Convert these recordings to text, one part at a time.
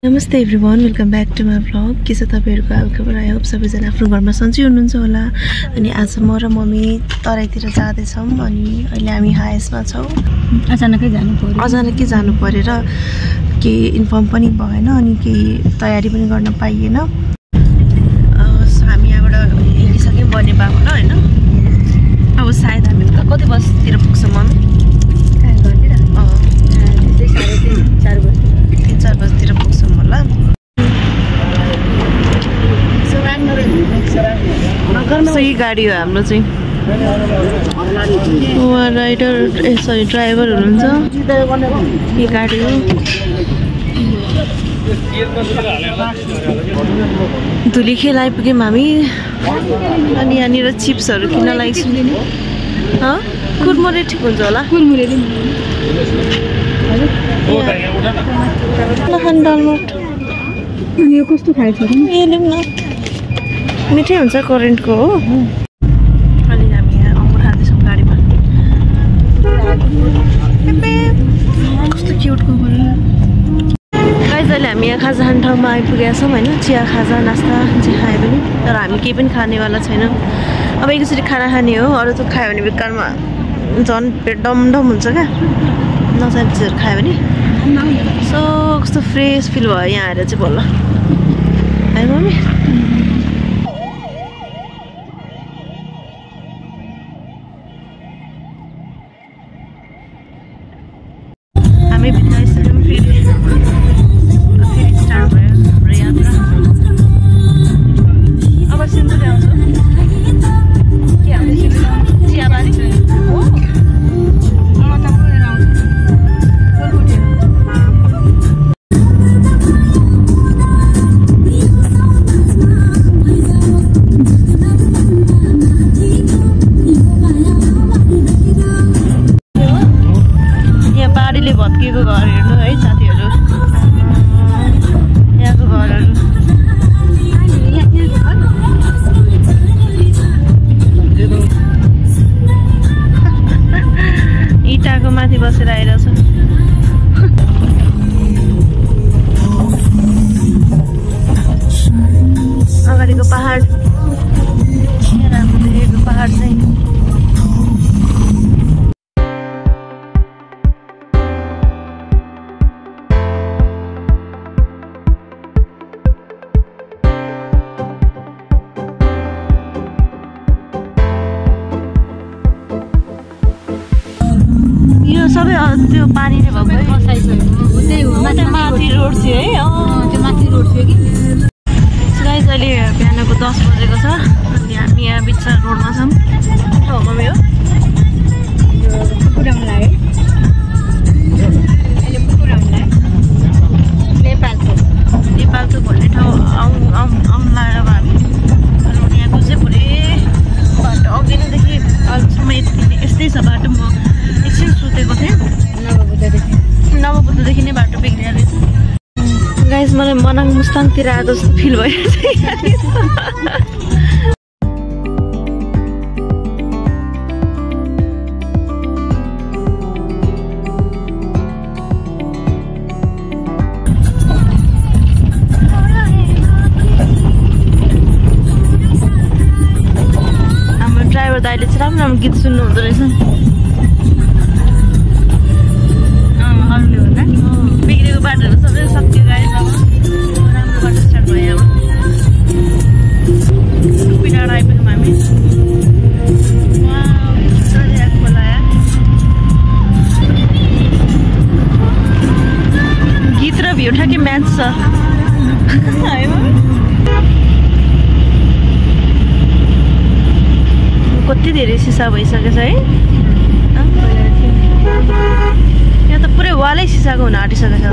नमस्ते everyone, welcome back to my vlog. के छ तपाईहरुको हालखबर? आई होप सबैजना आफ्नो घरमा सन्चै हुनुहुन्छ होला। अनि आज म र मम्मी तराईतिर जाँदैछौँ अनि अहिले हामी हाइसमा छौँ। अचानकै जानु पर्यो र केही इन्फर्म पनि भएन अनि केही तयारी पनि गर्न पाइएन। हामी यहाँबाट हिँडिसक्यौँ बनेपाबाट हैन। अब सायद हामी कति बजीतिर पुग्छौँ मम्मी? 3-4 बजीतिर पुग्छौँ होला। सही गाडी हो हाम्रो चाहिँ। उहाँ राइडर सरी ड्राइभर हुनुहुन्छ। यो गाडी हो। धुलीखेल आइपुग्यौँ हामी। अनि यहाँनिर चिप्सहरू किन्न लागेको छु। कुरमुरे ठिक हुन्छ होला? यो कस्तो खाएको छ? यसले पनि मिठै हुन्छ, करेन्टको हो। अनि हामी यहाँ अङ्गुर खाँदैछौँ गाडीमा। कस्तो क्युटको गाइस, अहिले हामी यहाँ खाजा खाने ठाउँमा आइपुगेका छौँ होइन। चिया खाजा नास्ता जे खायो भने, तर हामी केही पनि खानेवाला छैन। अब एकचोटि खाना खाने हो, अरू त खायो भने बेकारमा झन् पेट डमडम हुन्छ क्या नचाहिने चिजहरू खायो भने। सो कस्तो फ्रेस फिल भयो यहाँ आएर चाहिँ बल्ल है मम्मी। हामी भित्र आइसक्यौँ। फेरि स्टार्ट भयो हाम्रो यात्रा। अब सिन्धुली आउँछ के आउँदैछ? चियाबारी हो। भत्किएको घर हेर्नु है साथीहरू। यहाँको घरहरू इँटाको माथि बसेर आइरहेछ। अगाडिको पहाड राम्रो देखेको पहाड चाहिँ। सबै त्यो पानीले भएको है। माथि रोड थियो है। त्यो माथि रोड थियो कि। गाइस, अहिले बिहानको 10 बजेको छ अनि हामी यहाँ बिचरा रोडमा छौँ। ठाउँ मम्मी हो नेपालको भन्ने ठाउँ आउँला। अब हामी रोड यहाँको चाहिँ पुरै बाटो अघिदेखि अहिलेसम्म यस्तै छ बाटो। म एकछिन सुतेको थिएँ। नवबुद्धदेखि नै बाटो बिग्रिया रहेछ। गाइस, मलाई मनाङ मुस्ताङतिर आएको जस्तो फिल भइरहेछ। हाम्रो ड्राइभर दाइले चाहिँ राम्रो राम्रो गीत सुन्नु हुँदो रहेछ। बिग्रेको बाटोहरू सबै सक्यो गाडी। अब राम्रो बाटो स्टार्ट भयो। अब कुपी डाँडा आइपुग्यौँ हामी। खोला गीत र भ्यू ठ्याक्कै म्याच छ। कति धेरै सिसा भइसकेछ है। यहाँ त पुरै वालै सिसाको हुन आँटिसकेछ।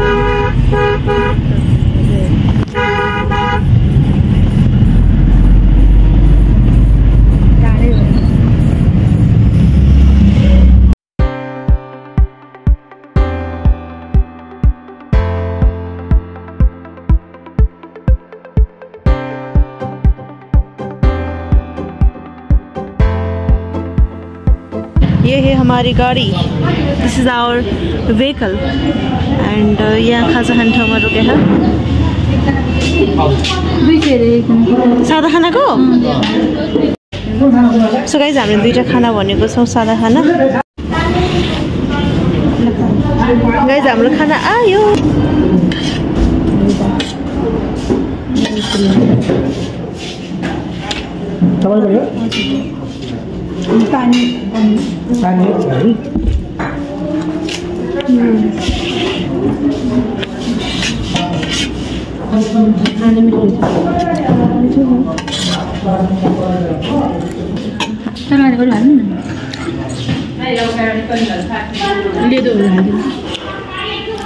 ये है हमारी गाड़ी। This is our vehicle and यहाँ खाजा खाने ठाउँमा रुके हैं। सादा खानाको सो गाइज हामीले दुईटा खाना भनेको छौँ सादा खाना गाइज हाम्रो खाना आयो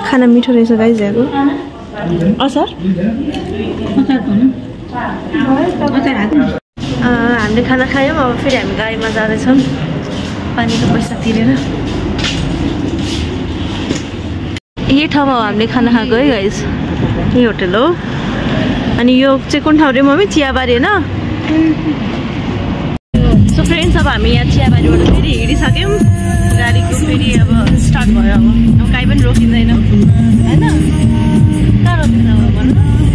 खाना मिठो रहेछ गाइज यहाँको अचार हामीले खाना खायौँ अब फेरि हामी गाडीमा जाँदैछौँ पानीको पैसा तिरेर यही ठाउँमा हामीले खाना खाएको है गाइज यही होटल हो अनि यो चाहिँ कुन ठाउँ रे मम्मी चियाबारी होइन सो फ्रेन्ड्स अब हामी यहाँ चियाबारीबाट फेरि हिँडिसक्यौँ गाडीको फेरि अब स्टार्ट भयो अब कहीँ पनि रोकिँदैन होइन कहाँ रोकिन्छ अब भन्नु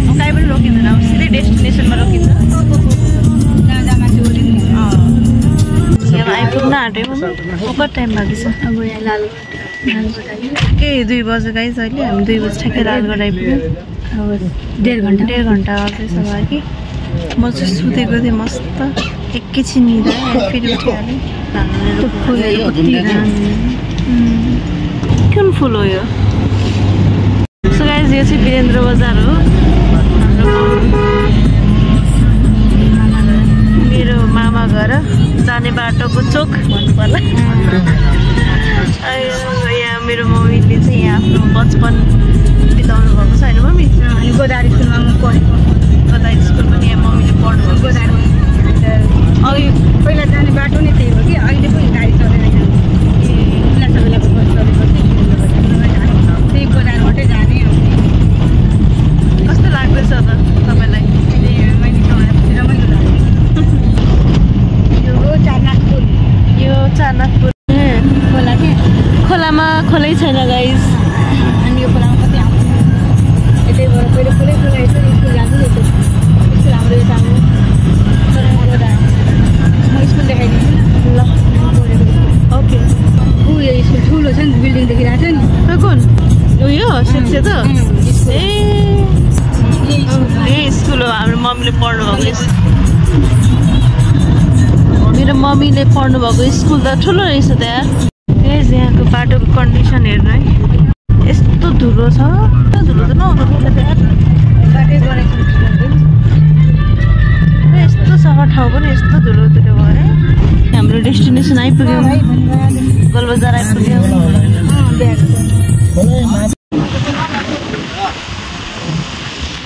अब कहीँ पनि रोकिँदैन अब सिधै डेस्टिनेसनमा रोकिन्छ अब आइपुग्न आँट्यो कति टाइम बाँकी छ अब यहाँ केही 2 बजे गाइस अहिले हामी 2 बजी ठ्याक्कै लालगढ आइपुग्यौँ अब 1.5 घन्टा अझैसम्म भयो कि म चाहिँ सुतेको थिएँ मस्त एकैछिन निदा फेरि उठिहालेँ कुन फुल हो यो सो गाइस यो चाहिँ वीरेन्द्र बजार हो मेरो मामा घर जाने बाटोको चोक भन्नु पर्ला यहाँ मेरो मम्मीले चाहिँ यहाँ आफ्नो बचपन बिताउनु भएको छ होइन मम्मी गोदावरी स्कुलमा म पढेको गोदावरी स्कुल पनि यहाँ मम्मीले पढ्नु गोदावरी अघि पहिला जाने बाटो नै त्यही हो कि अहिले पनि गाडी चलेर यहाँ बेलाको बस चलेपछि त्यही गोदावरीबाटै जाने कस्तो लाग्दैछ त तपाईँलाई मैले चलाएपछि रमाइलो लाग्यो यो चारनाथपुर खोला के खोलामा खोलै छैन गाइस अनि यो खोलामा कति आउँछ यतैबाट पहिला खोलै खोला यसो स्कुल जान्छु नि स्कुल हाम्रो यो सानो म स्कुल देखाइदिन्छु ल ओके यो स्कुल ठुलो छ नि बिल्डिङ देखिरहेको छ नि कुन उयो सेतो ए स्कुल हो हाम्रो मम्मीले पढ्नु भएको मेरो मम्मीले पढ्नु भएको स्कुल त ठुलो रहेछ त यार यहाँको बाटोको कन्डिसन हेर्नु है यस्तो धुलो छ धुलो त नहुनु पर्छ त यार यस्तो सफा ठाउँ पनि यस्तो धुलो धुलो भयो है हाम्रो डेस्टिनेसन आइपुग्यौँ गोलबजार आइपुग्यौँ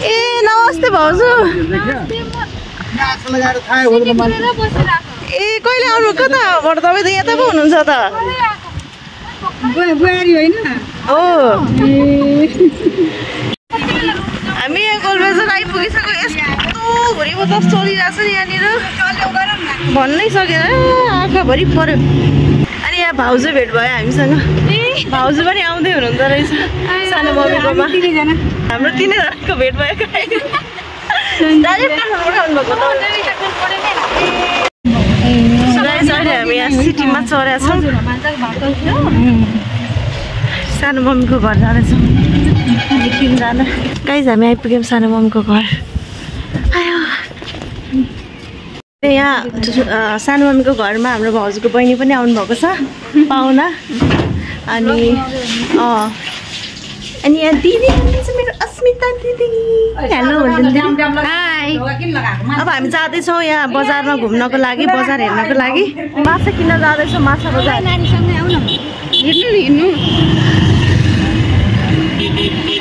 ए नमस्ते भाउजू ए कहिले आउनु कताबाट तपाईँ त यता पो हुनुहुन्छ त बुहारी होइन हो हामी यहाँ गोलबजार आइपुगिसक्यो यस्तो भुरी बचास चलिरहेको छ नि यहाँनिर भन्नै सकेन आँखाभरि पऱ्यो अनि यहाँ भाउजू भेट भयो हामीसँग भाउजू पनि आउँदै हुनुहुँदो रहेछ सानो मम्मीकोमा हाम्रो 3जनाको भेट भयो अहिले हामी यहाँ सिटीमा चढेका छौँ सानो मम्मीको घर जाँदैछौँ 3जना गाइस हामी आइपुग्यौँ सानो मम्मीको घर आयो यहाँ सानो मम्मीको घरमा हाम्रो भाउजूको बहिनी पनि आउनुभएको छ पाहुना अनि अनि यहाँ दिदी हुनुहुन्छ मेरो अस्मिता दिदी हेलो भन्नुहुन्छ हाई अब हामी जाँदैछौँ यहाँ बजारमा घुम्नको लागि बजार हेर्नको लागि माछा किन्न जाँदैछौँ माछा बजार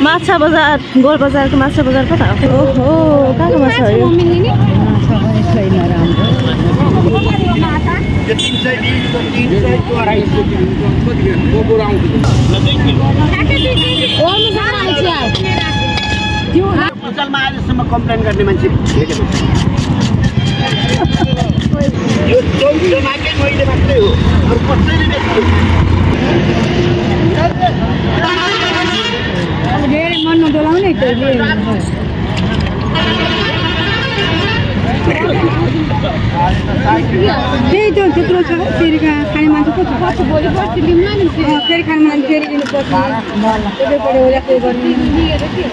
माछा बजार गोल बजारको माछा बजार कता हो ओहो कहाँको माछा हो यो कम्प्लेन गर्ने मान्छे यो चौधमाकै मैले मात्रै हो अरू कसैले धेरै मन नडोलाउने त्यही त त्यत्रो छ फेरि खाने मान्छे को छ भोलि पर्सि लिउँला नि फेरि खाने मान्छे फेरि लिनुपर्छ त्यसै पऱ्यो होला के गर्ने लिएर के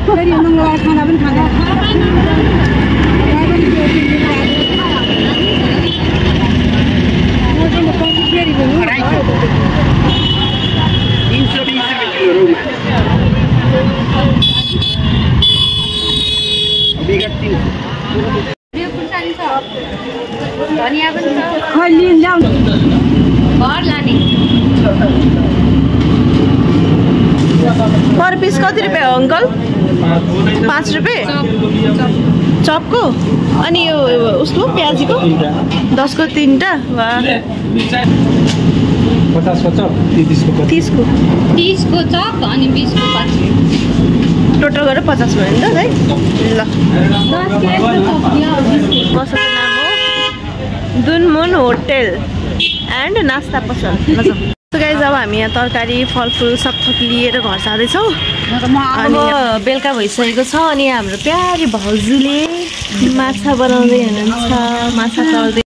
फेरि मङ्गलबार खाना पनि खाँदा पर पिस कति रुपियाँ हो अङ्कल? 5 रुपियाँ चपको? अनि यो उसको प्याजीको 10 को 3टा? वा 50 को चप 30 को 30 को चप अनि 20 को 5 टोटल गरेर 50 भयो नि त है। ल पसलको नाम हो दुनमुन होटेल एन्ड नास्ता पसल। So guys, अब हामी यहाँ तरकारी फलफुल सब थोक लिएर घर जाँदैछौँ अनि बेलुका भइसकेको छ अनि हाम्रो प्यारी भाउजूले माछा बनाउँदै हुनुहुन्छ। माछा तल्दै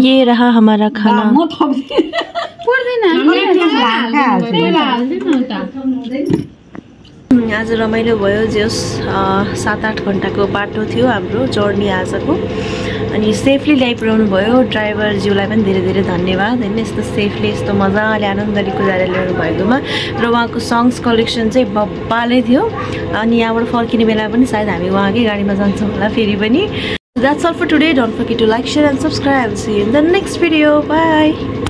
ये रहा हमारा खाना। आज रमाइलो भयो। जस 7-8 घन्टाको बाटो थियो हाम्रो जर्नी आजको अनि सेफली ल्याइपुर्याउनु भयो। ड्राइभरज्यूलाई पनि धेरै धेरै धन्यवाद होइन, यस्तो सेफली यस्तो मजाले आनन्दले कुदाएर ल्याउनु भएकोमा। र उहाँको सङ्ग्स कलेक्सन चाहिँ बब्बालै थियो अनि यहाँबाट फर्किने बेला पनि सायद हामी उहाँकै गाडीमा जान्छौँ होला फेरि पनि। That's all for today. Don't forget to like, share and subscribe. See you in the next video. Bye.